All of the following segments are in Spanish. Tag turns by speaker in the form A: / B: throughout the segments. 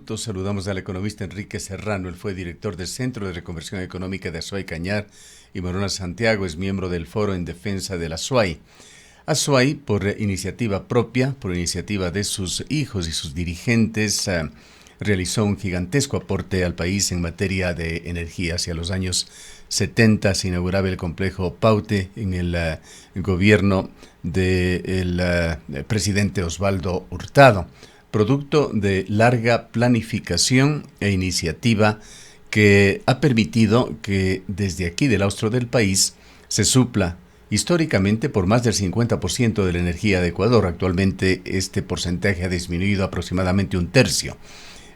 A: minutos saludamos al economista Enrique Serrano. Él fue director del Centro de Reconversión Económica de Azuay Cañar y Morona Santiago. Es miembro del Foro en Defensa de la Azuay. Azuay, por iniciativa propia, por iniciativa de sus hijos y sus dirigentes, realizó un gigantesco aporte al país en materia de energía. Hacia los años 70 se inauguraba el complejo Paute en el gobierno del presidente Osvaldo Hurtado, producto de larga planificación e iniciativa que ha permitido que desde aquí del austro del país se supla históricamente por más del 50% de la energía de Ecuador. Actualmente este porcentaje ha disminuido aproximadamente un tercio.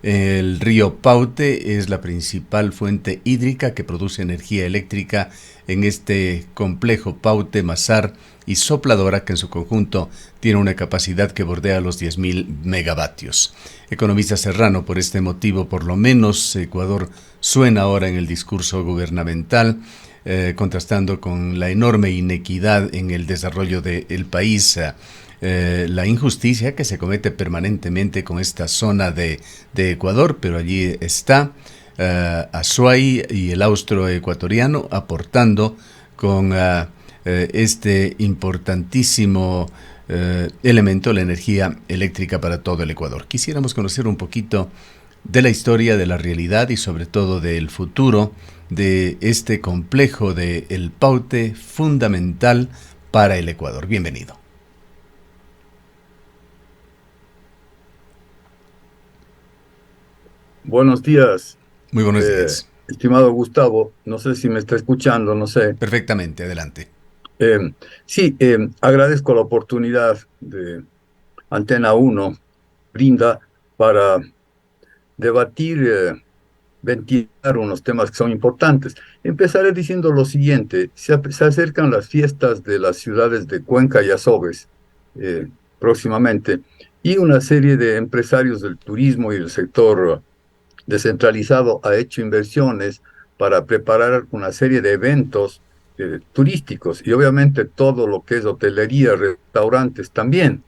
A: El río Paute es la principal fuente hídrica que produce energía eléctrica en este complejo Paute, Mazar y Sopladora, que en su conjunto tiene una capacidad que bordea los 10.000 megavatios. Economista Serrano, por este motivo, por lo menos, Ecuador suena ahora en el discurso gubernamental, contrastando con la enorme inequidad en el desarrollo del país, la injusticia que se comete permanentemente con esta zona de Ecuador, pero allí está Azuay y el austro ecuatoriano aportando con este importantísimo elemento, la energía eléctrica para todo el Ecuador. Quisiéramos conocer un poquito de la historia, de la realidad y sobre todo del futuro de este complejo de El Paute, fundamental para el Ecuador. Bienvenido.
B: Buenos días,
A: Muy buenos días.
B: estimado Gustavo. No sé si me está escuchando, no sé.
A: Perfectamente, adelante.
B: Sí, agradezco la oportunidad de Antena Uno brinda para debatir, ventilar unos temas que son importantes. Empezaré diciendo lo siguiente: se acercan las fiestas de las ciudades de Cuenca y Azobes próximamente, y una serie de empresarios del turismo y del sector descentralizado ha hecho inversiones para preparar una serie de eventos turísticos y obviamente todo lo que es hotelería, restaurantes también.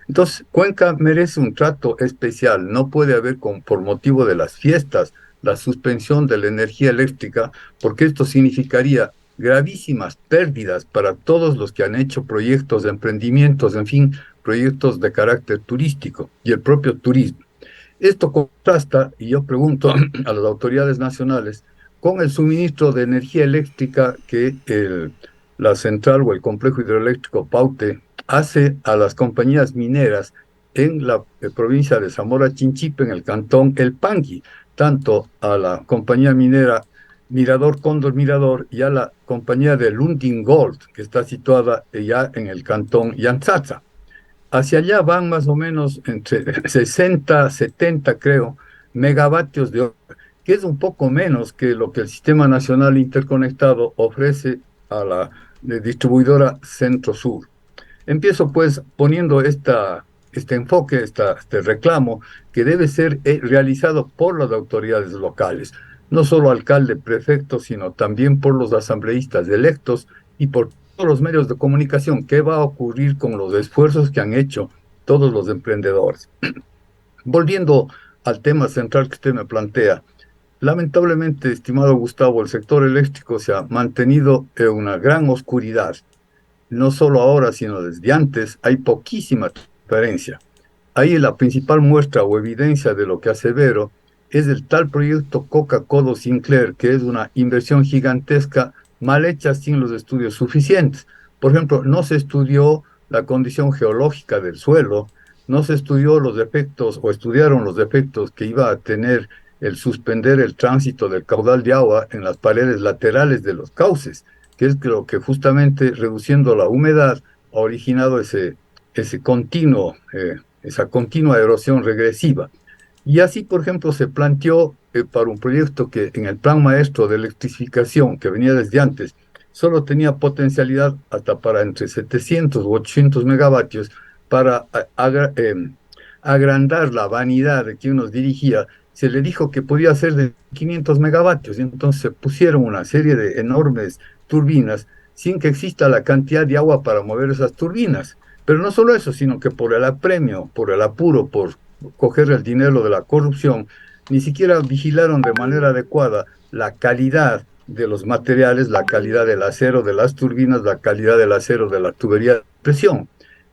B: Entonces, Cuenca merece un trato especial. No puede haber, por motivo de las fiestas, la suspensión de la energía eléctrica, porque esto significaría gravísimas pérdidas para todos los que han hecho proyectos de emprendimientos, en fin, proyectos de carácter turístico y el propio turismo. Esto contrasta, y yo pregunto a las autoridades nacionales, con el suministro de energía eléctrica que la central o el complejo hidroeléctrico Paute hace a las compañías mineras en la provincia de Zamora Chinchipe, en el cantón El Pangui, tanto a la compañía minera Mirador Cóndor Mirador y a la compañía de Lundin Gold, que está situada ya en el cantón Yantzatza. Hacia allá van más o menos entre 60, 70, creo, megavatios de hora, que es un poco menos que lo que el Sistema Nacional Interconectado ofrece a la distribuidora Centro-Sur. Empiezo pues poniendo este enfoque, este reclamo, que debe ser realizado por las autoridades locales, no solo alcalde, prefecto, sino también por los asambleístas electos y por todos los medios de comunicación. ¿Qué va a ocurrir con los esfuerzos que han hecho todos los emprendedores? Volviendo al tema central que usted me plantea, lamentablemente, estimado Gustavo, el sector eléctrico se ha mantenido en una gran oscuridad. No solo ahora, sino desde antes, hay poquísima transparencia. Ahí la principal muestra o evidencia de lo que asevero es el tal proyecto Coca-Cola Sinclair, que es una inversión gigantesca mal hecha sin los estudios suficientes. Por ejemplo, no se estudió la condición geológica del suelo, no se estudió los efectos o estudiaron los efectos que iba a tener el suspender el tránsito del caudal de agua en las paredes laterales de los cauces, que es lo que justamente reduciendo la humedad ha originado ese continuo, esa continua erosión regresiva. Y así, por ejemplo, se planteó para un proyecto que en el plan maestro de electrificación, que venía desde antes, solo tenía potencialidad hasta para entre 700 u 800 megavatios para agrandar la vanidad de quien nos dirigía. Se le dijo que podía ser de 500 megavatios, y entonces se pusieron una serie de enormes turbinas sin que exista la cantidad de agua para mover esas turbinas. Pero no solo eso, sino que por el apremio, por el apuro, por coger el dinero de la corrupción, ni siquiera vigilaron de manera adecuada la calidad de los materiales, la calidad del acero de las turbinas, la calidad del acero de la tubería de presión.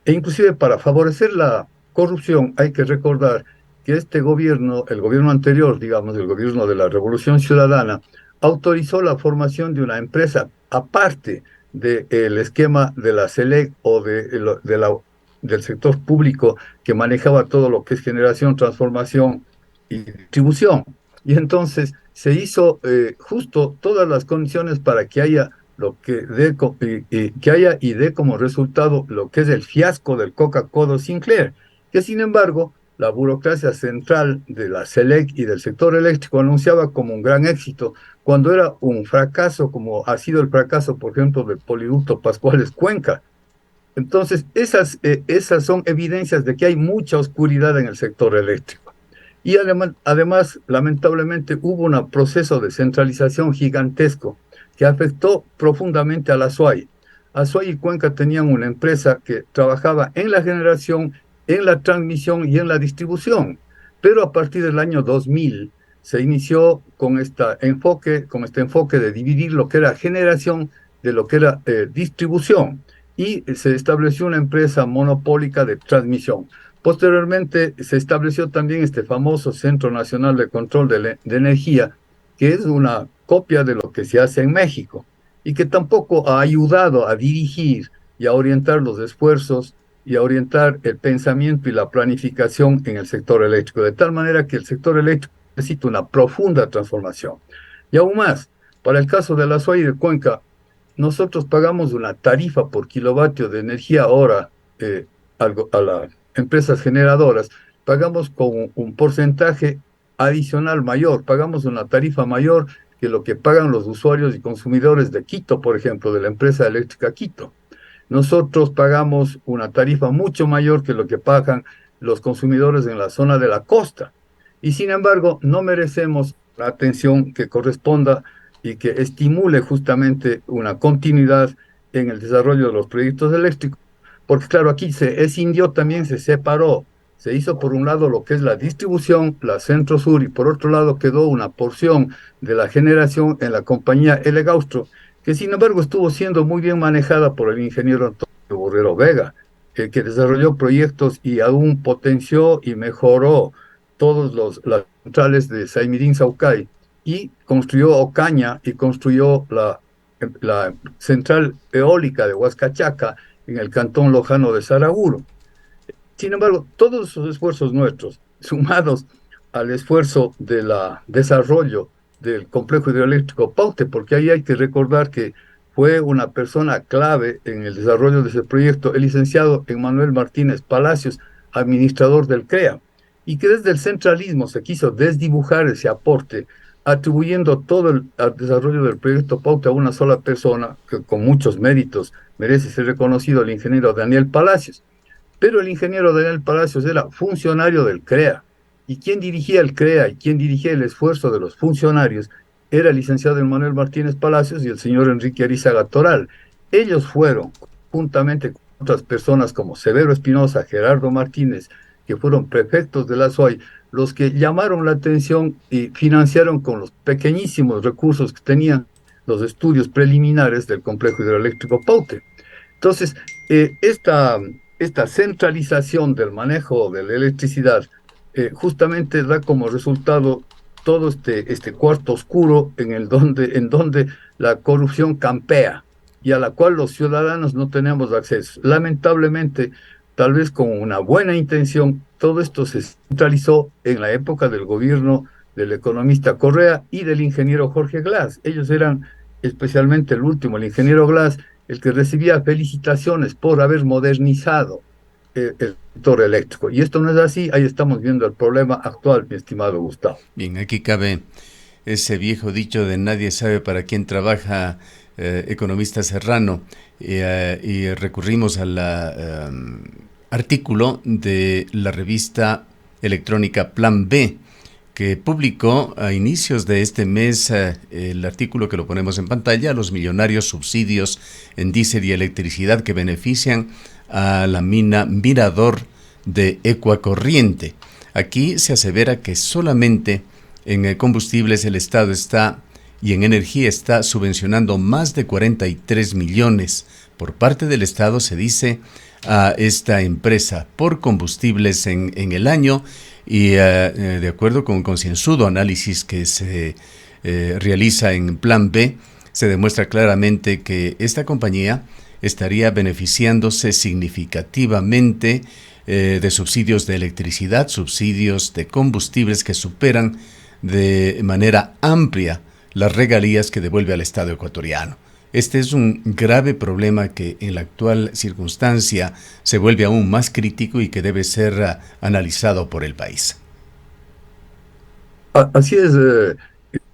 B: E inclusive para favorecer la corrupción hay que recordar que este gobierno, el gobierno anterior, digamos, el gobierno de la Revolución Ciudadana, autorizó la formación de una empresa aparte del esquema de la SELEC o del sector público que manejaba todo lo que es generación, transformación y distribución. Y entonces se hizo justo todas las condiciones para que haya lo que dé, que haya y dé como resultado lo que es el fiasco del Coca-Cola Sinclair, que sin embargo la burocracia central de la SELEC y del sector eléctrico anunciaba como un gran éxito, cuando era un fracaso, como ha sido el fracaso, por ejemplo, del poliducto Pascuales Cuenca. Entonces, esas son evidencias de que hay mucha oscuridad en el sector eléctrico. Y además, lamentablemente, hubo un proceso de centralización gigantesco que afectó profundamente a la SUAY. Azuay y Cuenca tenían una empresa que trabajaba en la generación, en la transmisión y en la distribución. Pero a partir del año 2000 se inició con este enfoque de dividir lo que era generación de lo que era distribución, y se estableció una empresa monopólica de transmisión. Posteriormente se estableció también este famoso Centro Nacional de Control de Energía, que es una copia de lo que se hace en México y que tampoco ha ayudado a dirigir y a orientar los esfuerzos y a orientar el pensamiento y la planificación en el sector eléctrico, de tal manera que el sector eléctrico necesita una profunda transformación. Y aún más, para el caso de la SUAY de Cuenca, nosotros pagamos una tarifa por kilovatio de energía hora a las empresas generadoras, pagamos con un porcentaje adicional mayor, pagamos una tarifa mayor que lo que pagan los usuarios y consumidores de Quito, por ejemplo, de la empresa eléctrica Quito. Nosotros pagamos una tarifa mucho mayor que lo que pagan los consumidores en la zona de la costa. Y sin embargo, no merecemos la atención que corresponda y que estimule justamente una continuidad en el desarrollo de los proyectos eléctricos. Porque claro, aquí se escindió también, se separó. Se hizo por un lado lo que es la distribución, la centro-sur, y por otro lado quedó una porción de la generación en la compañía Elegaustro, que sin embargo estuvo siendo muy bien manejada por el ingeniero Antonio Borrero Vega, que desarrolló proyectos y aún potenció y mejoró las centrales de Saimirín Saucay, y construyó Ocaña y construyó la central eólica de Huascachaca en el cantón lojano de Saraguro. Sin embargo, todos esos esfuerzos nuestros, sumados al esfuerzo del desarrollo del complejo hidroeléctrico Paute, porque ahí hay que recordar que fue una persona clave en el desarrollo de ese proyecto, el licenciado Emmanuel Martínez Palacios, administrador del CREA, y que desde el centralismo se quiso desdibujar ese aporte, atribuyendo todo el desarrollo del proyecto Paute a una sola persona, que con muchos méritos merece ser reconocido, el ingeniero Daniel Palacios. Pero el ingeniero Daniel Palacios era funcionario del CREA, y quien dirigía el CREA y quien dirigía el esfuerzo de los funcionarios era el licenciado Emmanuel Martínez Palacios y el señor Enrique Arizaga Toral. Ellos fueron, juntamente con otras personas como Severo Espinosa, Gerardo Martínez, que fueron prefectos de la SUAY, los que llamaron la atención y financiaron con los pequeñísimos recursos que tenían los estudios preliminares del complejo hidroeléctrico Paute. Entonces, esta centralización del manejo de la electricidad justamente da como resultado todo este cuarto oscuro en donde la corrupción campea y a la cual los ciudadanos no tenemos acceso. Lamentablemente, tal vez con una buena intención, todo esto se centralizó en la época del gobierno del economista Correa y del ingeniero Jorge Glass. Ellos eran, especialmente el último, el ingeniero Glass, el que recibía felicitaciones por haber modernizado el sector eléctrico. Y esto no es así, ahí estamos viendo el problema actual, mi estimado Gustavo.
A: Bien, aquí cabe ese viejo dicho de nadie sabe para quién trabaja, economista Serrano, y recurrimos al artículo de la revista electrónica Plan B, que publicó a inicios de este mes el artículo que lo ponemos en pantalla: los millonarios subsidios en diésel y electricidad que benefician a la mina Mirador de Ecuacorriente. Aquí se asevera que solamente En combustibles el Estado está y en energía está subvencionando más de 43 millones por parte del Estado, se dice, a esta empresa por combustibles en el año y de acuerdo con un concienzudo análisis que se realiza en Plan B, se demuestra claramente que esta compañía estaría beneficiándose significativamente de subsidios de electricidad, subsidios de combustibles que superan de manera amplia las regalías que devuelve al Estado ecuatoriano. Este es un grave problema que en la actual circunstancia se vuelve aún más crítico y que debe ser analizado por el país.
B: Así es,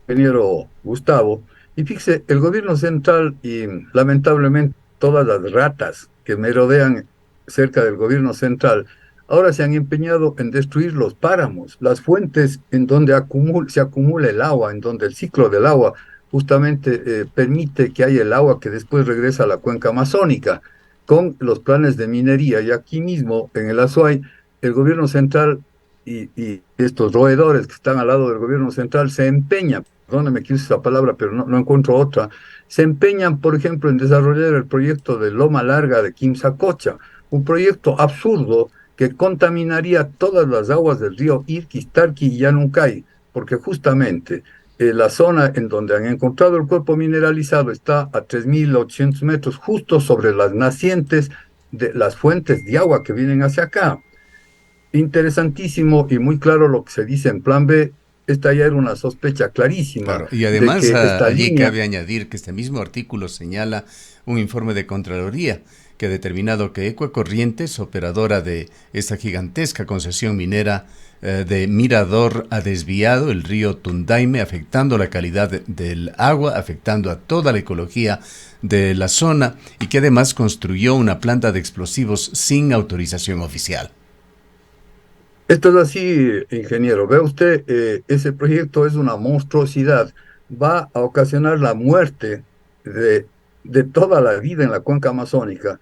B: ingeniero Gustavo. Y fíjese, el gobierno central y lamentablemente todas las ratas que merodean cerca del gobierno central ahora se han empeñado en destruir los páramos, las fuentes en donde se acumula el agua, en donde el ciclo del agua justamente permite que haya el agua que después regresa a la cuenca amazónica con los planes de minería. Y aquí mismo, en el Azuay, el gobierno central y estos roedores que están al lado del gobierno central se empeñan, perdóname que use esa palabra, pero no encuentro otra, se empeñan, por ejemplo, en desarrollar el proyecto de Loma Larga de Quimsacocha, un proyecto absurdo que contaminaría todas las aguas del río Irquis, Tarqui y Yanuncay, porque justamente la zona en donde han encontrado el cuerpo mineralizado está a 3.800 metros, justo sobre las nacientes de las fuentes de agua que vienen hacia acá. Interesantísimo y muy claro lo que se dice en Plan B. Esta ya era una sospecha clarísima
A: Claro, y
B: de
A: además
B: que esta
A: allí
B: línea...
A: cabe añadir que este mismo artículo señala un informe de Contraloría que ha determinado que Ecuacorrientes, operadora de esta gigantesca concesión minera de Mirador, ha desviado el río Tundaime, afectando la calidad del agua, afectando a toda la ecología de la zona y que además construyó una planta de explosivos sin autorización oficial.
B: Esto es así, ingeniero. Ve usted, ese proyecto es una monstruosidad. Va a ocasionar la muerte de, de toda la vida en la cuenca amazónica,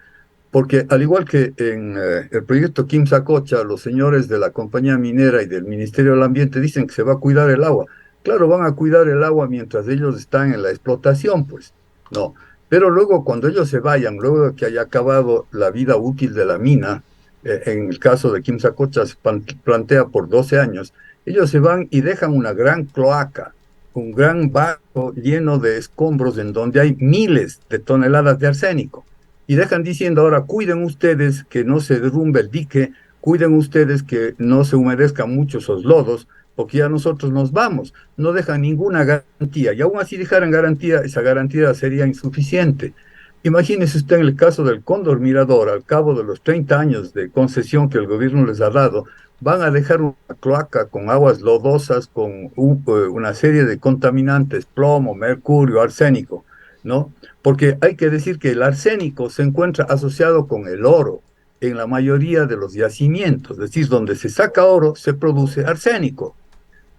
B: porque al igual que en el proyecto Quimsacocha, los señores de la compañía minera y del Ministerio del Ambiente dicen que se va a cuidar el agua. Claro, van a cuidar el agua mientras ellos están en la explotación, pues. No. Pero luego, cuando ellos se vayan, luego de que haya acabado la vida útil de la mina, en el caso de Quimsacocha se plantea por 12 años, ellos se van y dejan una gran cloaca, un gran barco lleno de escombros en donde hay miles de toneladas de arsénico. Y dejan diciendo ahora, cuiden ustedes que no se derrumbe el dique, cuiden ustedes que no se humedezcan mucho esos lodos, porque ya nosotros nos vamos. No dejan ninguna garantía. Y aún así dejaran garantía, esa garantía sería insuficiente. Imagínese usted en el caso del Cóndor Mirador, al cabo de los 30 años de concesión que el gobierno les ha dado, van a dejar una cloaca con aguas lodosas, con una serie de contaminantes, plomo, mercurio, arsénico, ¿no? Porque hay que decir que el arsénico se encuentra asociado con el oro en la mayoría de los yacimientos, es decir, donde se saca oro, se produce arsénico.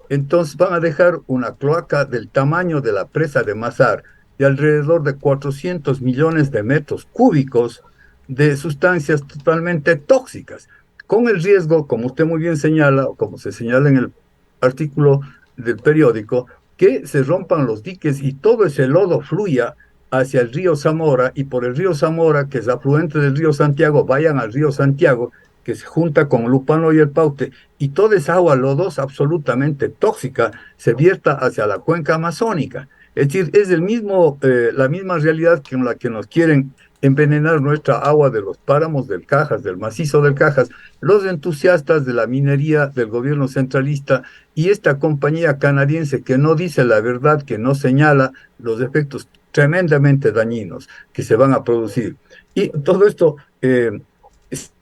B: Entonces van a dejar una cloaca del tamaño de la presa de Mazar, de alrededor de 400 millones de metros cúbicos de sustancias totalmente tóxicas, con el riesgo, como usted muy bien señala, o como se señala en el artículo del periódico, que se rompan los diques y todo ese lodo fluya hacia el río Zamora y por el río Zamora, que es afluente del río Santiago, vayan al río Santiago, que se junta con Lupano y el Paute, y toda esa agua lodosa absolutamente tóxica se vierta hacia la cuenca amazónica. Es decir, es la misma realidad con la que nos quieren envenenar nuestra agua de los páramos del Cajas, del macizo del Cajas, los entusiastas de la minería del gobierno centralista y esta compañía canadiense que no dice la verdad, que no señala los efectos tremendamente dañinos que se van a producir. Y todo esto se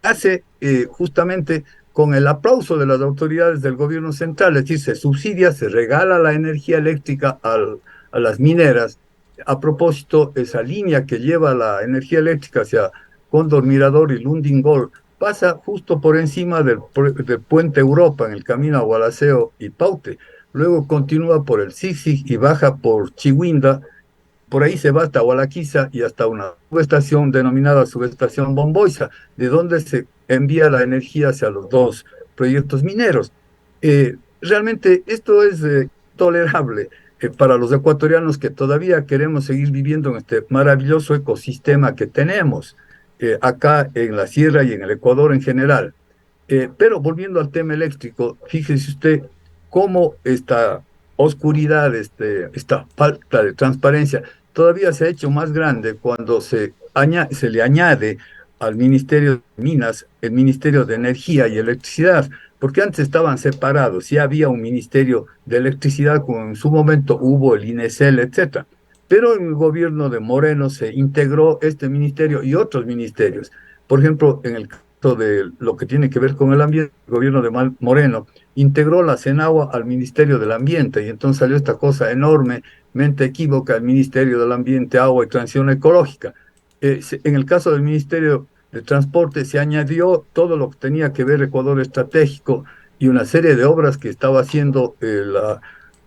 B: hace justamente con el aplauso de las autoridades del gobierno central, es decir, se subsidia, se regala la energía eléctrica a las mineras. A propósito, esa línea que lleva la energía eléctrica hacia Cóndor Mirador y Lundingol pasa justo por encima del puente Europa en el camino a Gualaceo y Paute. Luego continúa por el Zig-Zig y baja por Chihuinda. Por ahí se va hasta Hualaquiza y hasta una subestación denominada subestación Bomboiza, de donde se envía la energía hacia los dos proyectos mineros. Realmente esto es intolerable para los ecuatorianos que todavía queremos seguir viviendo en este maravilloso ecosistema que tenemos acá en la sierra y en el Ecuador en general. Pero volviendo al tema eléctrico, fíjese usted cómo esta oscuridad, esta falta de transparencia, todavía se ha hecho más grande cuando se le añade al Ministerio de Minas el Ministerio de Energía y Electricidad, porque antes estaban separados, sí había un Ministerio de Electricidad, como en su momento hubo el INESEL, etcétera. Pero en el gobierno de Moreno se integró este ministerio y otros ministerios. Por ejemplo, en el de lo que tiene que ver con el ambiente, el gobierno de Moreno integró la CENAGUA al Ministerio del Ambiente y entonces salió esta cosa enormemente equívoca, el Ministerio del Ambiente, Agua y Transición Ecológica. En el caso del Ministerio de Transporte se añadió todo lo que tenía que ver Ecuador Estratégico y una serie de obras que estaba haciendo la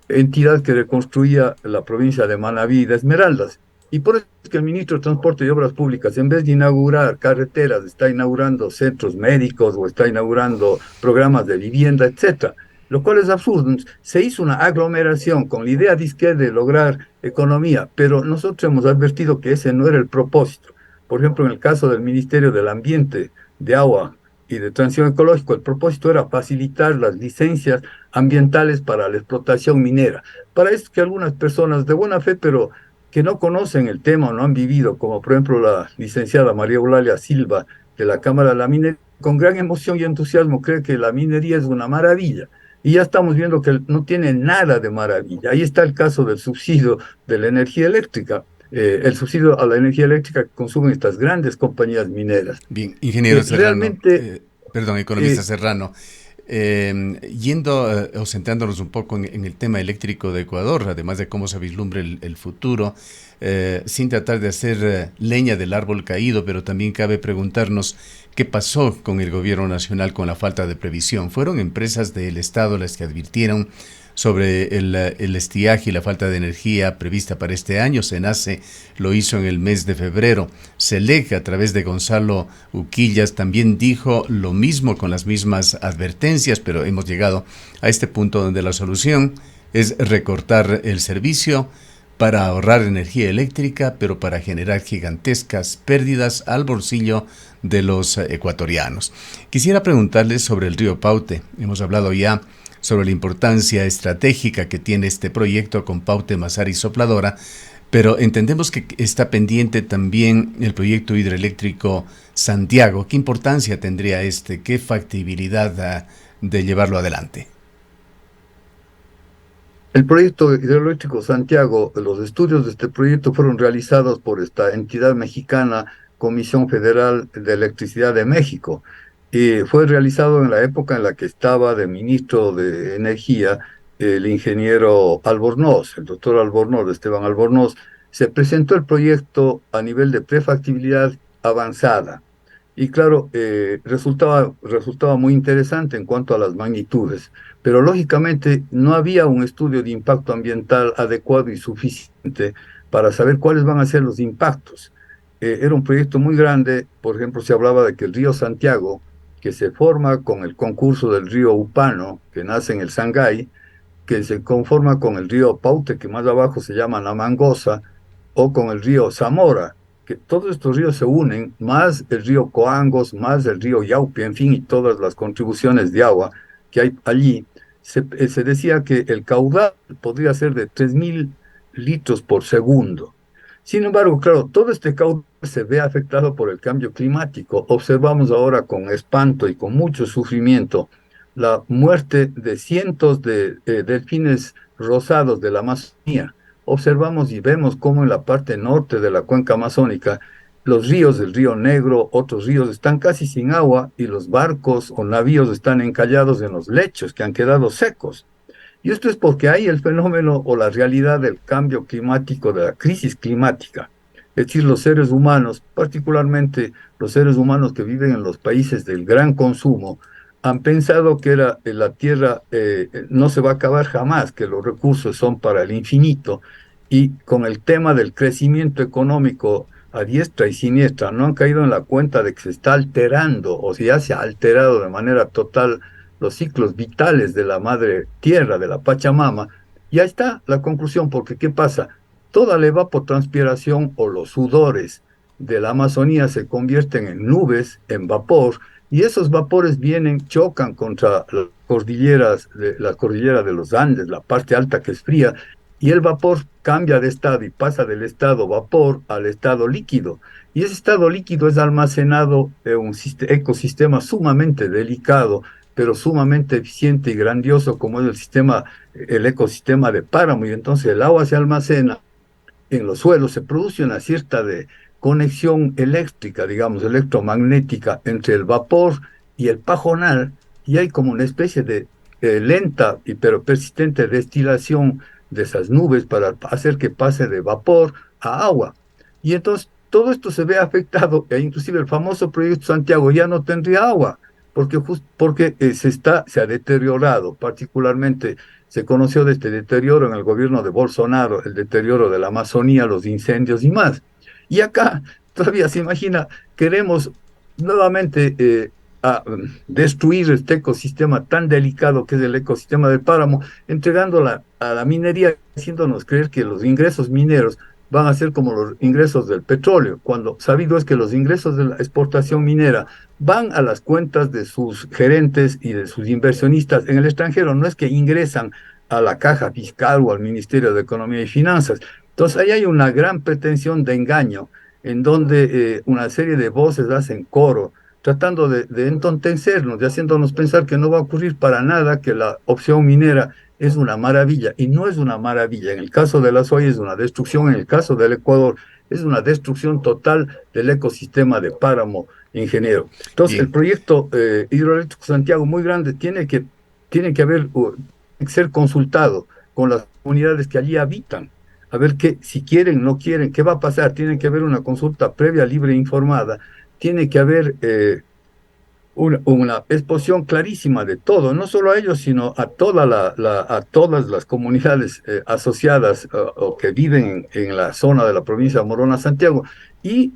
B: entidad que reconstruía la provincia de Manabí y de Esmeraldas. Y por eso es que el ministro de Transporte y Obras Públicas, en vez de inaugurar carreteras, está inaugurando centros médicos o está inaugurando programas de vivienda, etcétera. Lo cual es absurdo. Se hizo una aglomeración con la idea de lograr economía, pero nosotros hemos advertido que ese no era el propósito. Por ejemplo, en el caso del Ministerio del Ambiente, de Agua y de Transición Ecológica, el propósito era facilitar las licencias ambientales para la explotación minera. Para eso que algunas personas de buena fe, pero que no conocen el tema o no han vivido, como por ejemplo la licenciada María Eulalia Silva de la Cámara de la Minería, con gran emoción y entusiasmo cree que la minería es una maravilla. Y ya estamos viendo que no tiene nada de maravilla. Ahí está el caso del subsidio de la energía eléctrica, el subsidio a la energía eléctrica que consumen estas grandes compañías mineras.
A: Bien, ingeniero Serrano,
B: Realmente,
A: perdón, economista Serrano, yendo o centrándonos un poco en el tema eléctrico de Ecuador, además de cómo se vislumbra el futuro, sin tratar de hacer leña del árbol caído, pero también cabe preguntarnos qué pasó con el gobierno nacional con la falta de previsión. ¿Fueron empresas del Estado las que advirtieron sobre el estiaje y la falta de energía prevista para este año? SENACE lo hizo en el mes de febrero. SELEC, a través de Gonzalo Uquillas, también dijo lo mismo con las mismas advertencias, pero hemos llegado a este punto donde la solución es recortar el servicio para ahorrar energía eléctrica, pero para generar gigantescas pérdidas al bolsillo de los ecuatorianos. Quisiera preguntarles sobre el río Paute. Hemos hablado ya sobre la importancia estratégica que tiene este proyecto con Paute, Mazar y Sopladora, pero entendemos que está pendiente también el proyecto hidroeléctrico Santiago. ¿Qué importancia tendría este? ¿Qué factibilidad de llevarlo adelante?
B: el proyecto hidroeléctrico Santiago, los estudios de este proyecto fueron realizados por esta entidad mexicana, Comisión Federal de Electricidad de México, y fue realizado en la época en la que estaba de ministro de Energía el ingeniero Albornoz, el doctor Albornoz, Esteban Albornoz. Se presentó el proyecto a nivel de prefactibilidad avanzada. Y claro, resultaba muy interesante en cuanto a las magnitudes, pero lógicamente no había un estudio de impacto ambiental adecuado y suficiente para saber cuáles van a ser los impactos. Era un proyecto muy grande. Por ejemplo, se hablaba de que el río Santiago, que se forma con el concurso del río Upano, que nace en el Sangay, que se conforma con el río Paute, que más abajo se llama Namangosa, o con el río Zamora, que todos estos ríos se unen, más el río Coangos, más el río Yaupi, en fin, y todas las contribuciones de agua que hay allí. Se decía que el caudal podría ser de 3.000 litros por segundo. Sin embargo, claro, todo este caudal se ve afectado por el cambio climático. Observamos ahora con espanto y con mucho sufrimiento la muerte de cientos de delfines rosados de la Amazonía. Observamos y vemos cómo en la parte norte de la cuenca amazónica los ríos del río Negro, otros ríos están casi sin agua y los barcos o navíos están encallados en los lechos que han quedado secos. Y esto es porque hay el fenómeno o la realidad del cambio climático, de la crisis climática. Es decir, los seres humanos, particularmente los seres humanos que viven en los países del gran consumo, han pensado que la Tierra no se va a acabar jamás, que los recursos son para el infinito, y con el tema del crecimiento económico a diestra y siniestra, no han caído en la cuenta de que se está alterando, o si ya se ha alterado de manera total los ciclos vitales de la madre tierra, de la Pachamama, Y ahí está la conclusión, porque ¿qué pasa? Toda la evapotranspiración o los sudores de la Amazonía se convierten en nubes, en vapor, y esos vapores vienen, chocan contra las cordilleras, la cordillera de los Andes, la parte alta que es fría, y el vapor cambia de estado y pasa del estado vapor al estado líquido. Y ese estado líquido es almacenado en un ecosistema sumamente delicado, pero sumamente eficiente y grandioso como es el ecosistema de páramo. Y entonces el agua se almacena en los suelos, se produce una cierta de conexión eléctrica, digamos, electromagnética entre el vapor y el pajonal, y hay como una especie de lenta y pero persistente destilación de esas nubes para hacer que pase de vapor a agua. Y entonces todo esto se ve afectado, e inclusive el famoso proyecto Santiago ya no tendría agua, porque se ha deteriorado, particularmente se conoció de este deterioro en el gobierno de Bolsonaro, el deterioro de la Amazonía, los incendios y más. Y acá, todavía se imagina, queremos nuevamente destruir este ecosistema tan delicado que es el ecosistema del páramo, entregándola a la minería, haciéndonos creer que los ingresos mineros van a ser como los ingresos del petróleo, cuando sabido es que los ingresos de la exportación minera van a las cuentas de sus gerentes y de sus inversionistas en el extranjero, no es que ingresan a la caja fiscal o al Ministerio de Economía y Finanzas. Entonces, ahí hay una gran pretensión de engaño, en donde una serie de voces hacen coro, tratando de entontecernos, de haciéndonos pensar que no va a ocurrir para nada, que la opción minera es una maravilla, y no es una maravilla. En el caso de la soya es una destrucción, en el caso del Ecuador es una destrucción total del ecosistema de páramo ingeniero. Entonces, el
A: Bien.
B: proyecto hidroeléctrico Santiago, muy grande, tiene que ser consultado con las comunidades que allí habitan, a ver qué, si quieren, no quieren, qué va a pasar. Tiene que haber una consulta previa, libre e informada, tiene que haber una exposición clarísima de todo, no solo a ellos, sino a a todas las comunidades asociadas o que viven en la zona de la provincia de Morona, Santiago. Y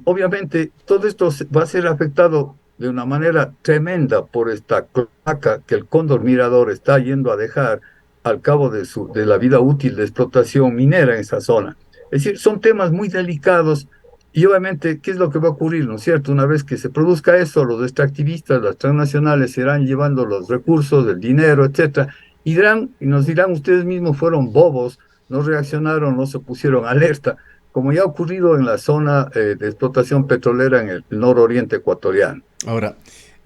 B: obviamente todo esto va a ser afectado de una manera tremenda por esta cloaca que el Cóndor Mirador está yendo a dejar al cabo de la vida útil de explotación minera en esa zona. Es decir, son temas muy delicados y obviamente, ¿qué es lo que va a ocurrir, no es cierto? Una vez que se produzca eso, los extractivistas, las transnacionales se irán llevando los recursos, el dinero, etcétera, y nos dirán, ustedes mismos fueron bobos, no reaccionaron, no se pusieron alerta, como ya ha ocurrido en la zona de explotación petrolera en el nororiente ecuatoriano.
A: Ahora,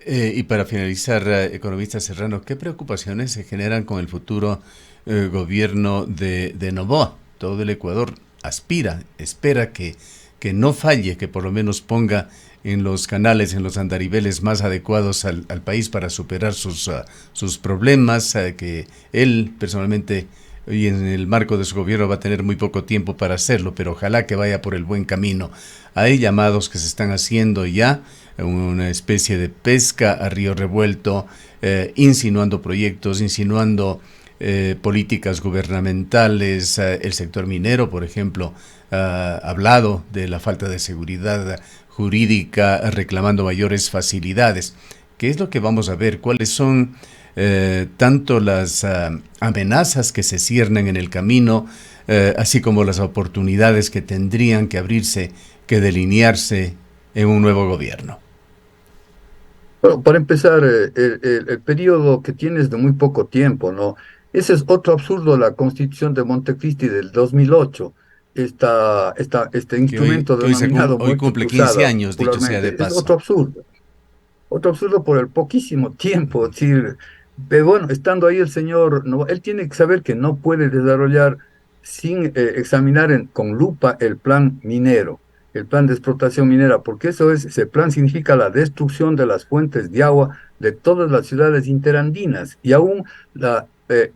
A: y para finalizar, economista Serrano, ¿qué preocupaciones se generan con el futuro gobierno de Noboa? Todo el Ecuador aspira, espera que no falle, que por lo menos ponga en los canales, en los andariveles más adecuados al país para superar sus problemas, que él personalmente y en el marco de su gobierno va a tener muy poco tiempo para hacerlo, pero ojalá que vaya por el buen camino. Hay llamados que se están haciendo ya, una especie de pesca a río revuelto, insinuando proyectos, insinuando políticas gubernamentales. El sector minero, por ejemplo, ha hablado de la falta de seguridad jurídica, reclamando mayores facilidades. ¿Qué es lo que vamos a ver? ¿Cuáles son tanto las amenazas que se ciernen en el camino, así como las oportunidades que tendrían que abrirse, que delinearse en un nuevo gobierno?
B: Bueno, para empezar, el periodo que tienes de muy poco tiempo, ¿no? Ese es otro absurdo de la Constitución de Montecristi del 2008, este instrumento
A: Que
B: denominado
A: hoy
B: muerte
A: cumple 15
B: cruzada,
A: años, dicho sea de
B: popularmente. Es
A: paso.
B: otro absurdo por el poquísimo tiempo, es decir, pero bueno, estando ahí el señor, no, él tiene que saber que no puede desarrollar sin examinar con lupa el plan minero, el plan de explotación minera, porque ese plan significa la destrucción de las fuentes de agua de todas las ciudades interandinas y aún la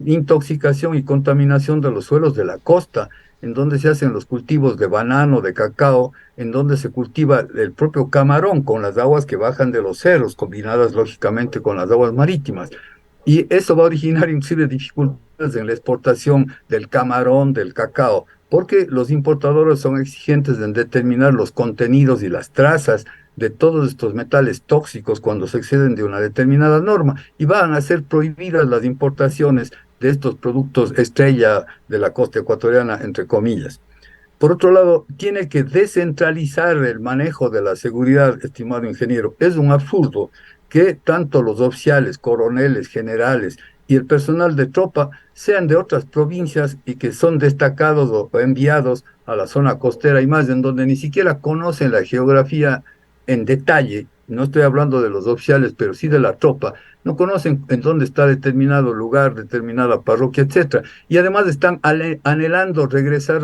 B: intoxicación y contaminación de los suelos de la costa, en donde se hacen los cultivos de banano, de cacao, en donde se cultiva el propio camarón con las aguas que bajan de los cerros, combinadas lógicamente con las aguas marítimas. Y eso va a originar inclusive dificultades en la exportación del camarón, del cacao, porque los importadores son exigentes en determinar los contenidos y las trazas de todos estos metales tóxicos cuando se exceden de una determinada norma y van a ser prohibidas las importaciones de estos productos estrella de la costa ecuatoriana, entre comillas. Por otro lado, tiene que descentralizar el manejo de la seguridad, estimado ingeniero. Es un absurdo que tanto los oficiales, coroneles, generales y el personal de tropa sean de otras provincias y que son destacados o enviados a la zona costera y más, en donde ni siquiera conocen la geografía en detalle. No estoy hablando de los oficiales, pero sí de la tropa. No conocen en dónde está determinado lugar, determinada parroquia, etcétera. Y además están anhelando regresar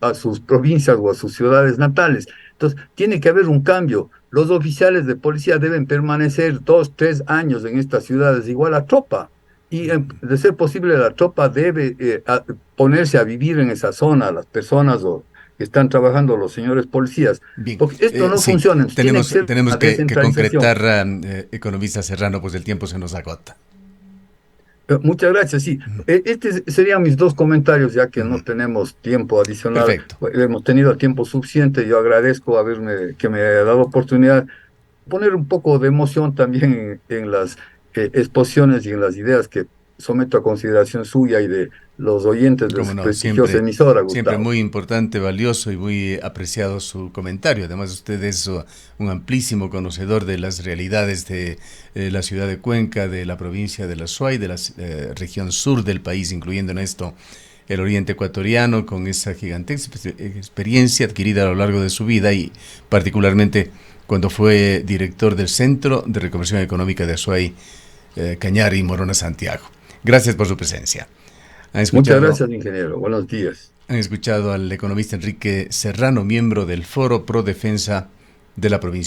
B: a sus provincias o a sus ciudades natales. Entonces, tiene que haber un cambio. Los oficiales de policía deben permanecer 2, 3 años en estas ciudades, igual a tropa. Y de ser posible, la tropa debe ponerse a vivir en esa zona, las personas que están trabajando, los señores policías,
A: Bien,
B: porque esto no
A: sí,
B: funciona. Tiene que ser
A: tenemos
B: una
A: que
B: descentralización.
A: concretar, economista Serrano, pues el tiempo se nos agota.
B: Muchas gracias, sí. Estos serían mis dos comentarios, ya que no
A: Ujú.
B: tenemos tiempo adicional.
A: Perfecto.
B: Hemos tenido tiempo suficiente. Yo agradezco que me haya dado oportunidad de poner un poco de emoción también en las exposiciones y en las ideas que someto a consideración suya y de los oyentes de
A: Como
B: su
A: no,
B: prestigiosa
A: siempre,
B: emisora,
A: siempre
B: Gustavo.
A: muy importante, valioso y muy apreciado su comentario. Además, usted es un amplísimo conocedor de las realidades de la ciudad de Cuenca, de la provincia de la Suay, de la región sur del país, incluyendo en esto el oriente ecuatoriano, con esa gigantesca experiencia adquirida a lo largo de su vida y particularmente cuando fue director del Centro de Reconversión Económica de Azuay, Cañar y Morona, Santiago. Gracias por su presencia. Han
B: Muchas
A: escuchado,
B: gracias, ingeniero. Buenos días.
A: han escuchado al economista Enrique Serrano, miembro del Foro Pro Defensa de la provincia de